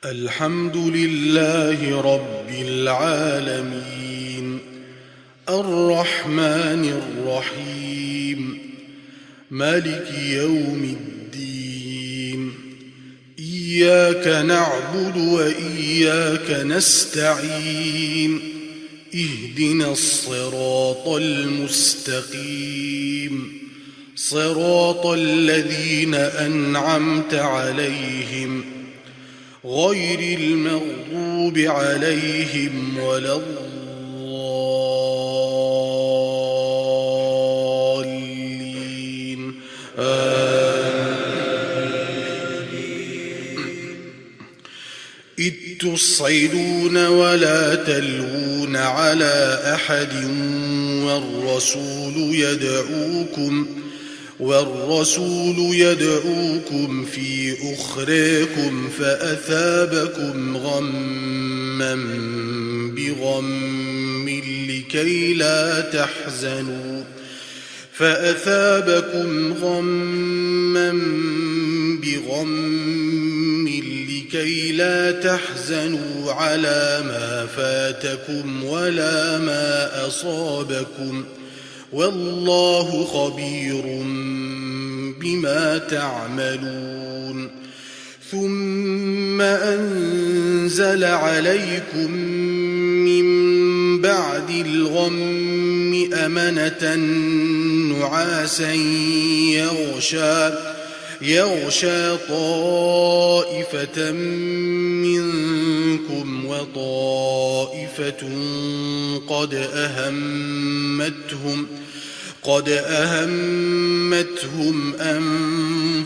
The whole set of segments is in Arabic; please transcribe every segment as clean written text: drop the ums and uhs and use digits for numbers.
الحمد لله رب العالمين الرحمن الرحيم مالك يوم الدين إياك نعبد وإياك نستعين اهدنا الصراط المستقيم صراط الذين أنعمت عليهم غير المغضوب عليهم ولا الضالين إذ تصعدون ولا تلوون على أحد والرسول يدعوكم في أخراكم فأثابكم غما بغم لكي لا تحزنوا على ما فاتكم ولا ما أصابكم والله خبير بما تعملون ثم أنزل عليكم من بعد الغم أمنة نعاسا يغشى طائفة منكم وطائفة قد أهمتهم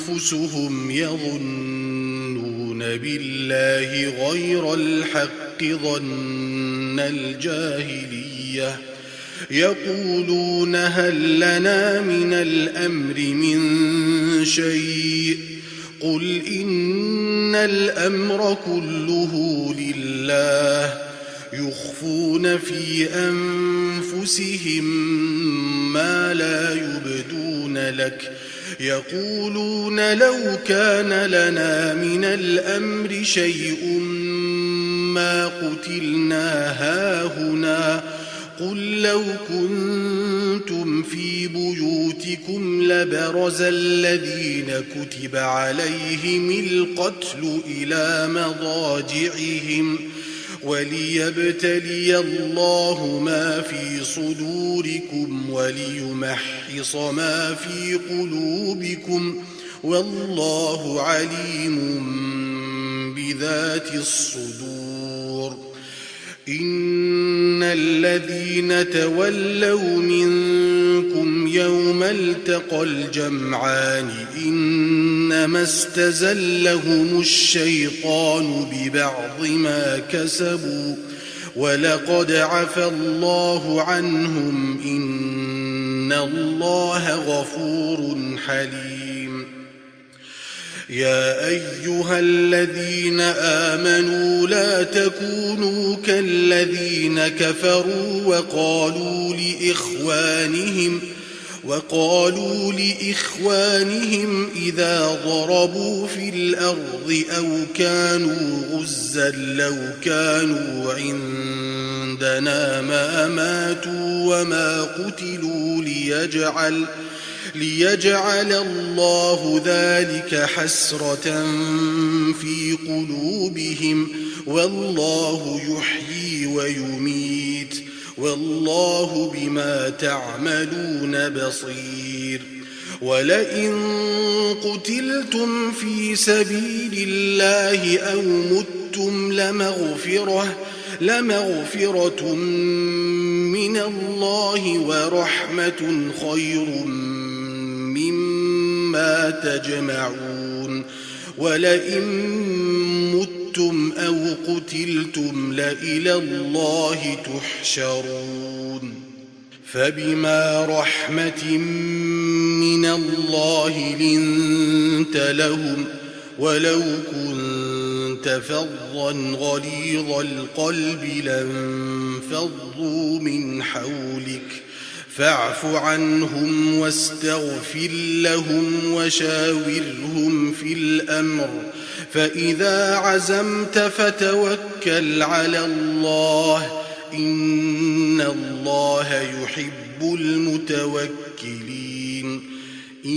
أنفسهم يظنون بالله غير الحق ظن الجاهلية يقولون هل لنا من الأمر من شيء قل إن الأمر كله لله يخفون في أنفسهم ما لا يبدون لك يقولون لو كان لنا من الأمر شيء ما قتلنا هاهنا قل لو كنتم في بيوتكم لبرز الذين كتب عليهم القتل إلى مضاجعهم وليبتلي الله ما في صدوركم وليمحص ما في قلوبكم والله عليم بذات الصدور إن الذين تولوا منكم يوم التقى الجمعان إنما استزلهم الشيطان ببعض ما كسبوا ولقد عفى الله عنهم إن الله غفور حليم يا أيها الذين آمنوا لا تكونوا كالذين كفروا وقالوا لإخوانهم إذا ضربوا في الأرض أو كانوا غزا لو كانوا عندنا ما ماتوا وما قتلوا ليجعل الله ذلك حسرة في قلوبهم والله يحيي ويميت والله بما تعملون بصير ولئن قتلتم في سبيل الله أو متم لمغفرة من الله ورحمة خير مما تجمعون ولئن متم أو قتلتم لإلى الله تحشرون فبما رحمة من الله لنت لهم ولو كنت فظا غليظ القلب لانفضوا من حولك فاعف عنهم واستغفر لهم وشاورهم في الأمر فإذا عزمت فتوكل على الله إن الله يحب المتوكلين إن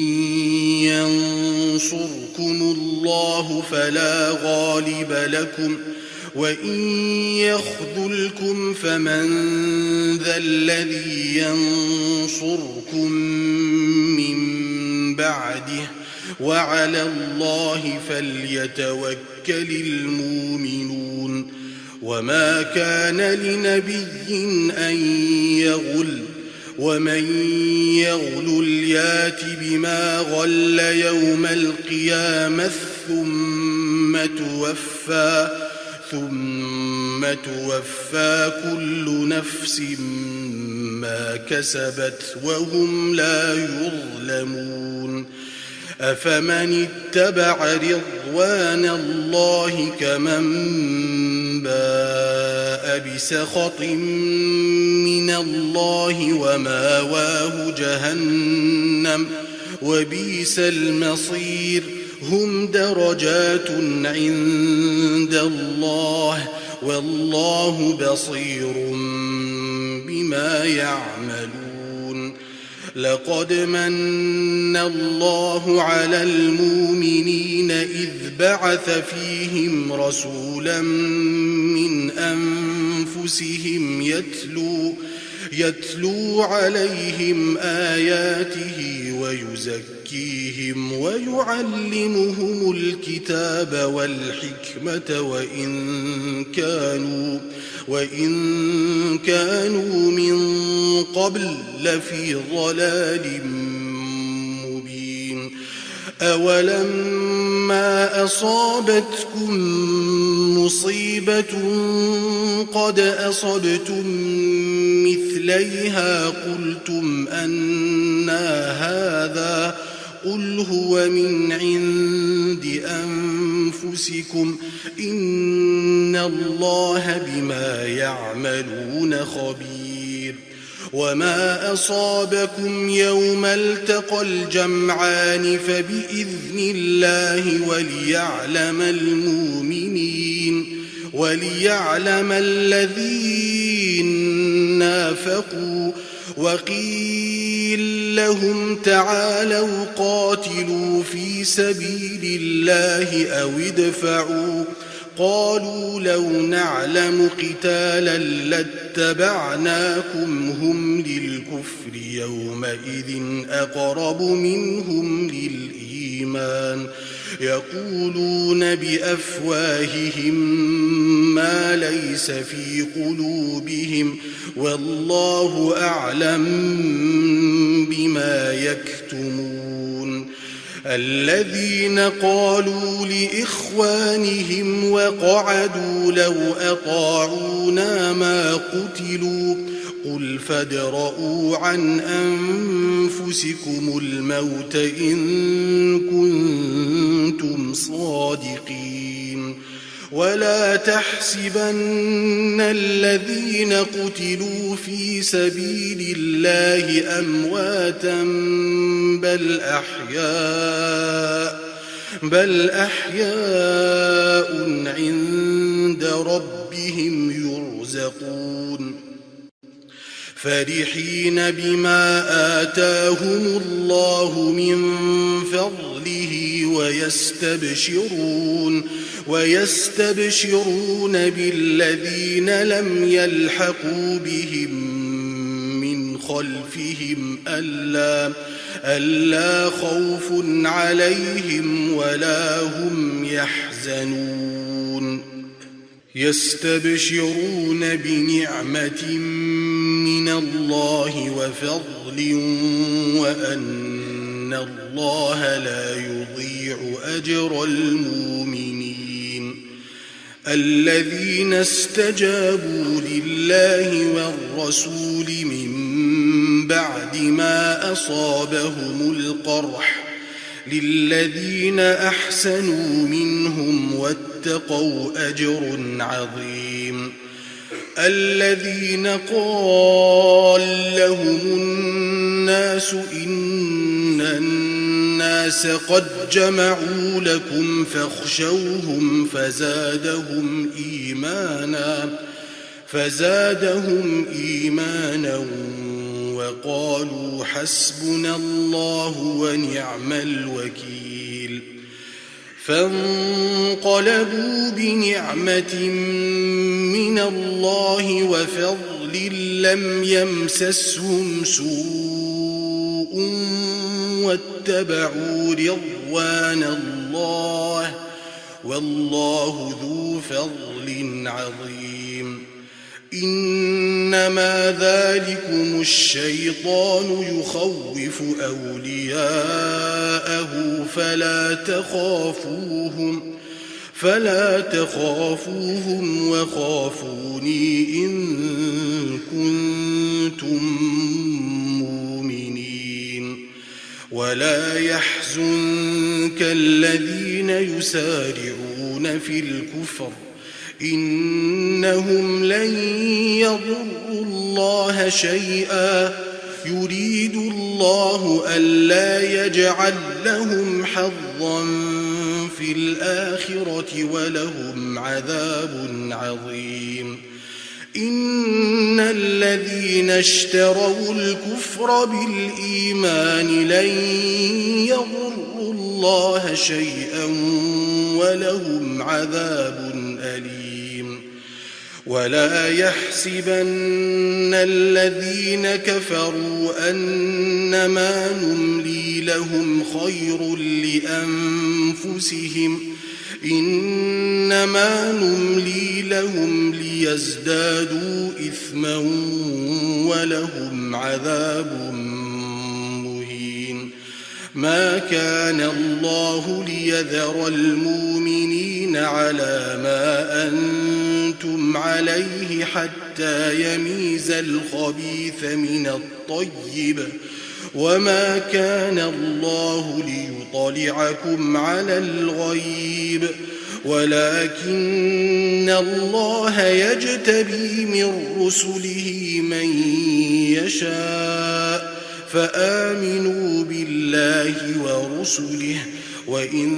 ينصركم الله فلا غالب لكم وإن يخذلكم فمن ذا الذي ينصركم من بعده وعلى الله فليتوكل المؤمنون وما كان لنبي أن يغل ومن يغل يات بما غل يوم القيامة ثم توفى كل نفس ما كسبت وهم لا يظلمون أفمن اتبع رضوان الله كمن باء بسخط من الله وماواه جهنم وبئس المصير هم درجات عند الله والله بصير بما يعملون لقد من الله على المؤمنين إذ بعث فيهم رسولا من أنفسهم يتلو عليهم آياته ويزكيهم ويعلمهم الكتاب والحكمة وإن كانوا من قبل لفي ضلال مبين أولما أصابتكم مصيبة قد أصبتم مثليها قلتم أنى هذا قل هو من عند أنفسكم إن الله بما يعملون خبير وما أصابكم يوم التقى الجمعان فبإذن الله وليعلم الذين نافقوا وقيل لهم تعالوا قاتلوا في سبيل الله أو ادفعوا قالوا لو نعلم قتالا لاتبعناكم هم للكفر يومئذ أقرب منهم للإيمان يقولون بأفواههم ما ليس في قلوبهم والله أعلم بما يكتمون الذين قالوا لإخوانهم وقعدوا لو أطاعونا ما قتلوا قل فادرءوا عن أنفسكم الموت إن كنتم صادقين ولا تحسبن الذين قتلوا في سبيل الله أمواتا بل أحياء عند ربهم يرزقون فرحين بما آتاهم الله من فضله ويستبشرون بالذين لم يلحقوا بهم من خلفهم ألا خوف عليهم ولا هم يحزنون يستبشرون بنعمة من الله وفضل وأن الله لا يضيع أجر المؤمنين الذين استجابوا لله والرسول من بعد ما أصابهم القرح للذين أحسنوا منهم واتقوا أجر عظيم الذين قال لهم الناس إن الناس قد جمعوا لكم فاخشوهم فزادهم إيمانا وقالوا حسبنا الله ونعم الوكيل. فانقلبوا بنعمة من الله وفضل لم يمسسهم سوء واتبعوا رضوان الله والله ذو فضل عظيم. إنما ذلكم الشيطان يخوف أولياءه فلا تخافوهم وخافوني إن كنتم مؤمنين. ولا يحزنك الذين يسارعون في الكفر إنهم لن يضروا الله شيئا يريد الله ألا يجعل لهم حظا في الآخرة ولهم عذاب عظيم. إن الذين اشتروا الكفر بالإيمان لن يضروا الله شيئا ولهم عذاب أليم. ولا يحسبن الذين كفروا أنما نملي لهم خير لأنفسهم إنما نملي لهم ليزدادوا إثما ولهم عذاب مهين. ما كان الله ليذر المؤمنين على ما أنتم عليه حتى يميز الخبيث من الطيب وما كان الله ليطلعكم على الغيب ولكن الله يجتبي من رسله من يشاء فآمنوا بالله ورسله وإن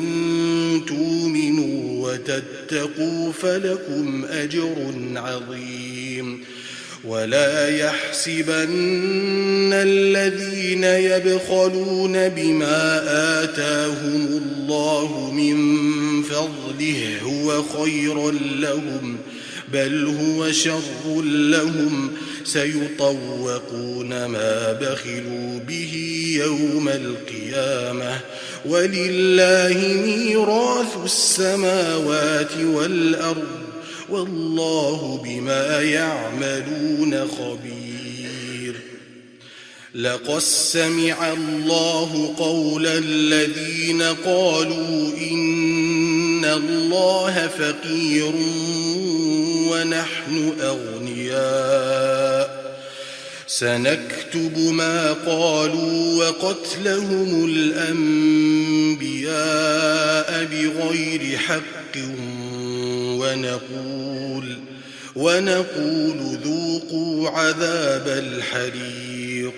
تؤمنوا وتتقوا فلكم أجر عظيم. ولا يحسبن الذين يبخلون بما آتاهم الله من فضله هو خير لهم بل هو شر لهم سيطوقون ما بخلوا به يوم القيامة ولله ميراث السماوات والأرض والله بما يعملون خبير. لقد سمع الله قول الذين قالوا إن الله فقير ونحن أغنياء سنكتب ما قالوا وقتلهم الأنبياء بغير حق ونقول ذوقوا عذاب الحريق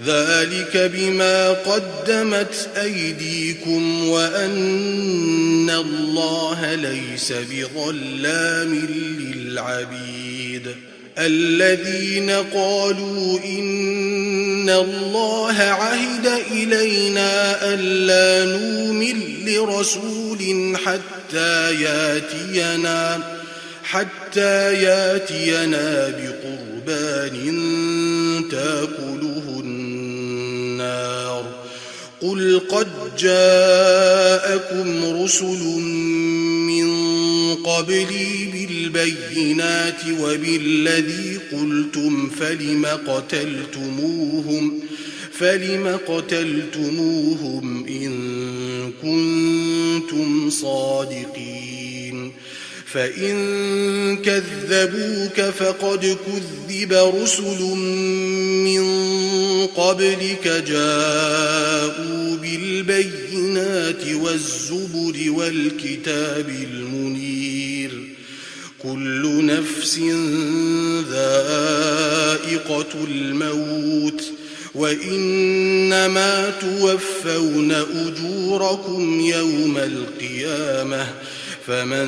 ذلك بما قدمت أيديكم وأن الله ليس بظلام للعبيد. الذين قالوا إن الله عهد إلينا ألا نؤمن لرسول حتى ياتينا بقربان تاكله النار قل قد جاءكم رسل من قبلي بالبينات وبالذي قلتم فلم قتلتموهم إن كنتم صادقين. فإن كذبوك فقد كذب رسل من قبلك جاءوا بالبينات والزبر والكتاب المنير كل نفس ذائقة الموت وإنما توفون أجوركم يوم القيامة فمن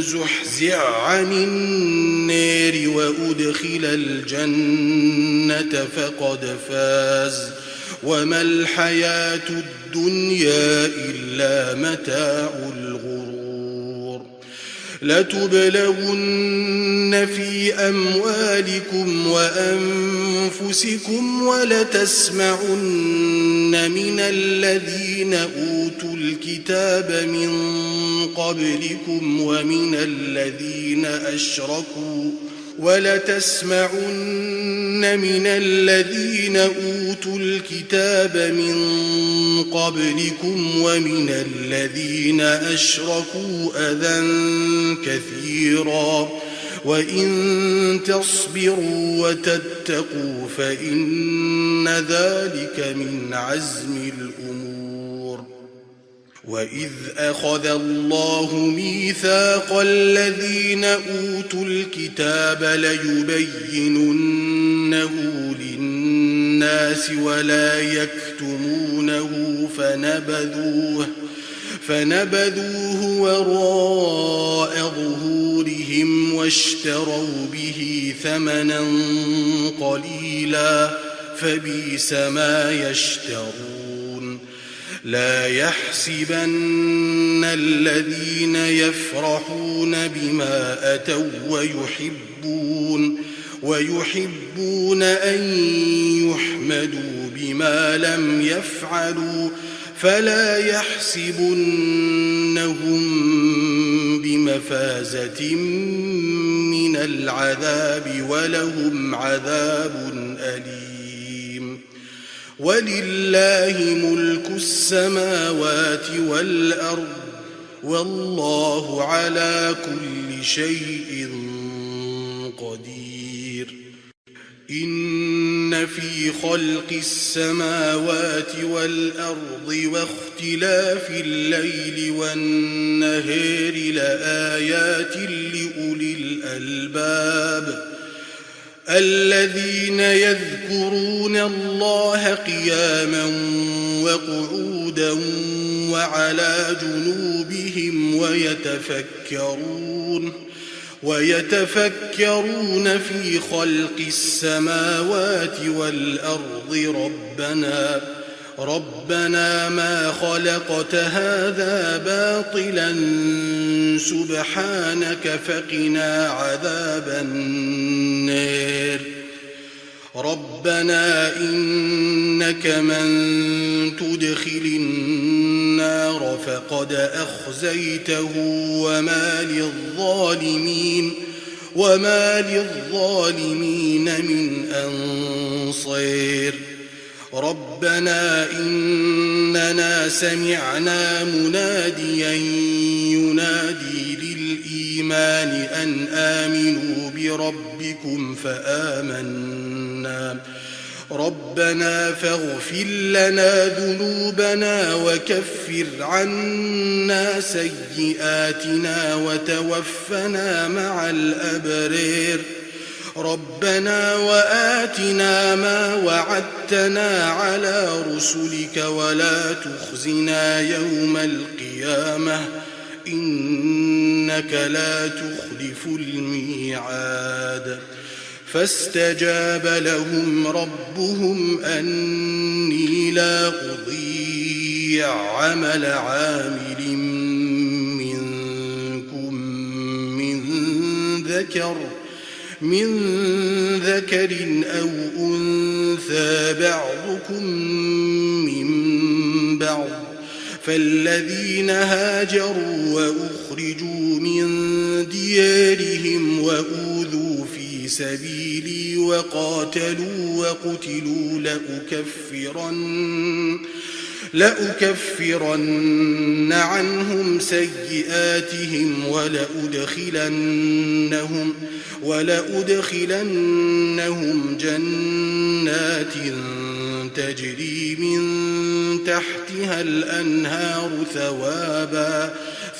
زحزح عن النار وأدخل الجنة فقد فاز وما الحياة الدنيا إلا متاع الغرور لتبلغن في أموالكم وأنفسكم ولتسمعن من الذين أوتوا الكتاب من قبلكم ومن الذين أشركوا أذى كثيرا وإن تصبروا وتتقوا فإن ذلك من عزم الأمور وإذ أخذ الله ميثاق الذين أوتوا الكتاب ليبيننه للناس ولا يكتمونه فنبذوه وراء ظهورهم واشتروا به ثمنا قليلا فبئس ما يشترون لا يحسبن الذين يفرحون بما أتوا ويحبون أن يحمدوا بما لم يفعلوا فلا يحسبنهم بمفازة من العذاب ولهم عذاب أليم ولله ملك السماوات والأرض والله على كل شيء قدير إن في خلق السماوات والأرض واختلاف الليل والنهار لآيات لأولي الألباب الذين يذكرون الله قياما وقعودا وعلى جنوبهم ويتفكرون في خلق السماوات والأرض ربنا ما خلقت هذا باطلا سبحانك فقنا عذاب النار ربنا إنك من تدخل النار فقد أخزيته وما للظالمين من أنصير ربنا إننا سمعنا مناديا ينادي للإيمان أن آمنوا بربكم فآمنا ربنا فاغفر لنا ذنوبنا وكفر عنا سيئاتنا وتوفنا مع الأبرار ربنا وآتنا ما وعدتنا على رسلك ولا تخزنا يوم القيامة إنك لا تخلف الميعاد فاستجاب لهم ربهم أني لا أضيع عمل عامل منكم من ذكر أو أنثى بعضكم من بعض فالذين هاجروا وأخرجوا من ديارهم وأوذوا في سبيلي وقاتلوا وقتلوا لأكفرن عنهم سيئاتهم ولأدخلنهم جنات تجري من تحتها الأنهار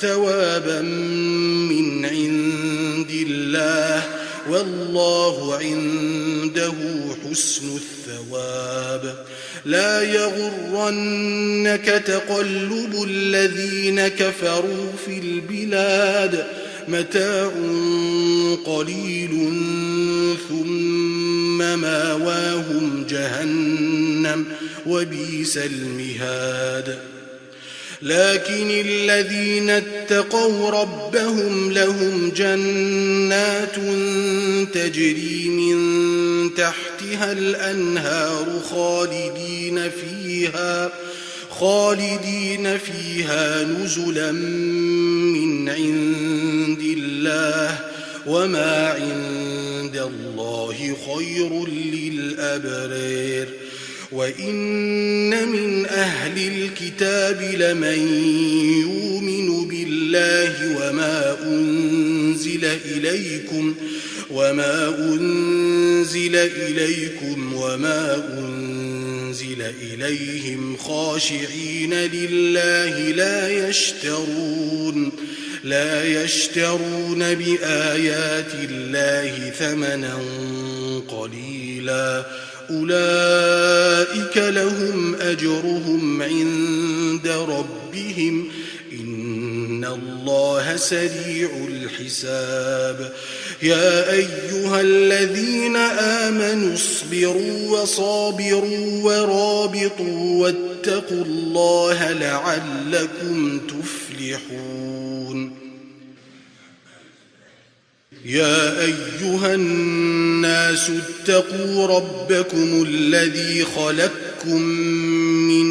ثوابا من عند الله والله عنده حسن الثواب لا يغرنك تقلب الذين كفروا في البلاد متاع قليل ثم ماواهم جهنم وبئس المهاد لكن الذين اتقوا ربهم لهم جنات تجري من تحتها الأنهار خالدين فيها نزلا من عند الله وما عند الله خير للأبرار وإن من أهل الكتاب لمن يؤمن بالله وما أنزل إليكم وما أنزل إليهم خاشعين لله لا يشترون بآيات الله ثمنا قليلا أولئك لهم أجرهم عند ربهم إن الله سريع الحساب يا أيها الذين آمنوا اصبروا وصابروا ورابطوا واتقوا الله لعلكم تفلحون يا أيها الناس اتقوا ربكم الذي خلقكم من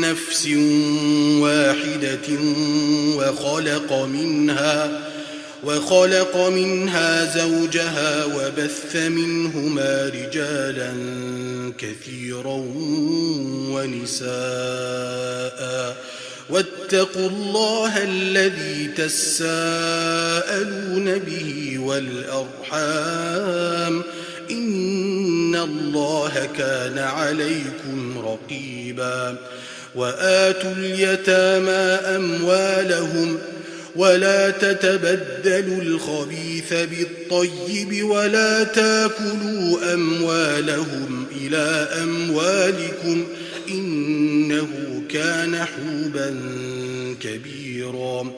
نفس واحدة وخلق منها زوجها وبث منهما رجالا كثيرا ونساء واتقوا الله الذي تساءلون به والأرحام إن الله كان عليكم رقيبا وآتوا اليتامى أموالهم ولا تتبدلوا الخبيث بالطيب ولا تاكلوا أموالهم إلى أموالكم إنه كان حوبا كبيرا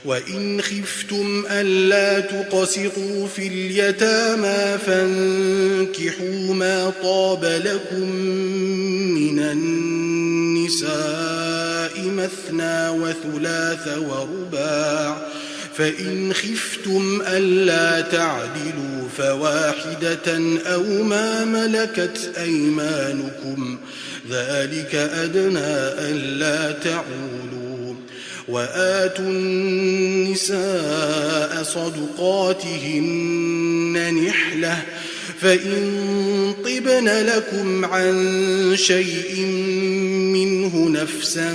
وإن خفتم ألا تقسطوا في اليتامى فانكحوا ما طاب لكم من النساء مثنى وثلاث ورباع فإن خفتم ألا تعدلوا فواحدة أو ما ملكت أيمانكم ذلك أدنى ألا تعولوا وآتوا النساء صدقاتهن نحلة فإن طبن لكم عن شيء منه نفسا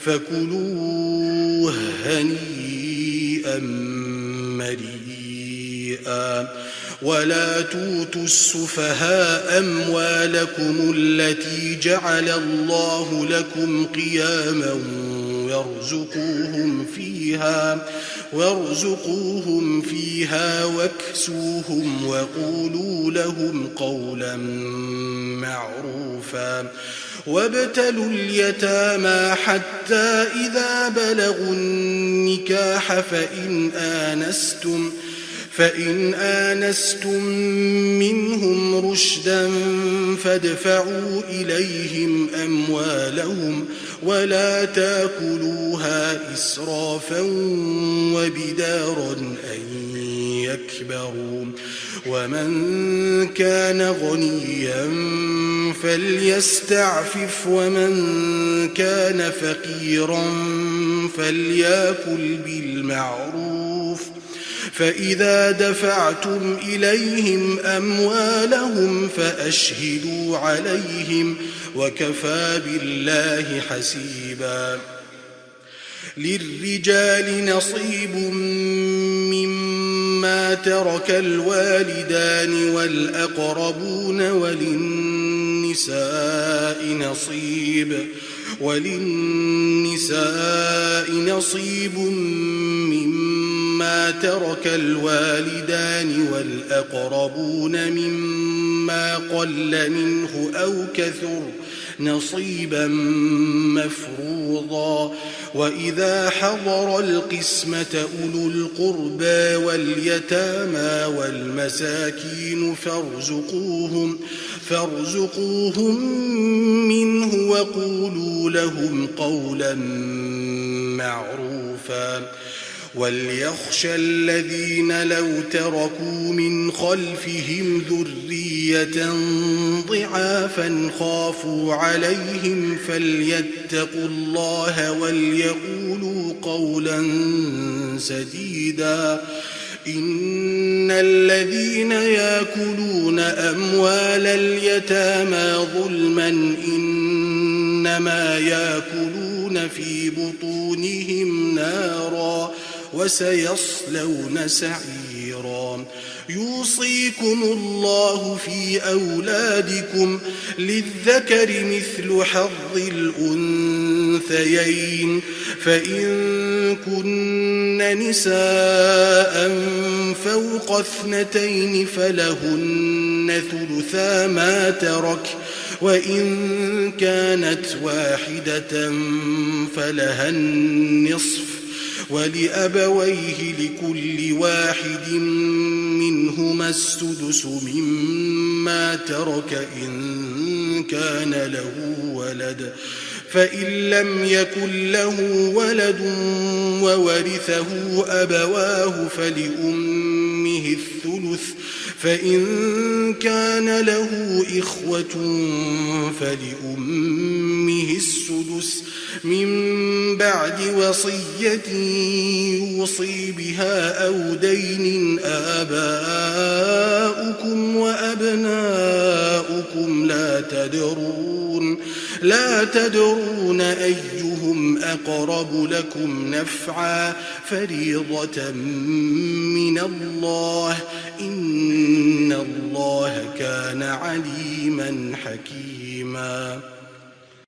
فكلوه هنيئا مريئا ولا توتوا السفهاء أموالكم التي جعل الله لكم قياما وارزقوهم فيها واكسوهم وقولوا لهم قولا معروفا وابتلوا اليتامى حتى إذا بلغوا النكاح فإن آنستم منهم رشدا فادفعوا إليهم أموالهم ولا تاكلوها إسرافا وبدارا أن يكبروا ومن كان غنيا فليستعفف ومن كان فقيرا فليأكل بالمعروف فإذا دفعتم إليهم أموالهم فأشهدوا عليهم وكفى بالله حسيبا للرجال نصيب مما ترك الوالدان والأقربون وللنساء نصيب مما مما ترك الوالدان والأقربون مما قل منه أو كثر نصيبا مفروضا وإذا حضر القسمة أولو القربى واليتامى والمساكين فارزقوهم منه وقولوا لهم قولا معروفا وليخشى الذين لو تركوا من خلفهم ذرية ضعافا خافوا عليهم فليتقوا الله وليقولوا قولا سديدا إن الذين يأكلون أموال اليتامى ظلما إنما يأكلون في بطونهم نارا وسيصلون سعيرا يوصيكم الله في أولادكم للذكر مثل حظ الأنثيين فإن كن نساء فوق 2 فلهن ثلثا ما ترك وإن كانت واحدة فلها النصف ولأبويه لكل واحد منهما السدس مما ترك إن كان له ولد فإن لم يكن له ولد وورثه أبواه فلأمه الثلث فإن كان له إخوة فلأمه السدس من بعد وصية يوصي بها أو دين آباؤكم وأبناؤكم لا تدرون أيهم أقرب لكم نفعا فريضة من الله إن الله كان عليما حكيما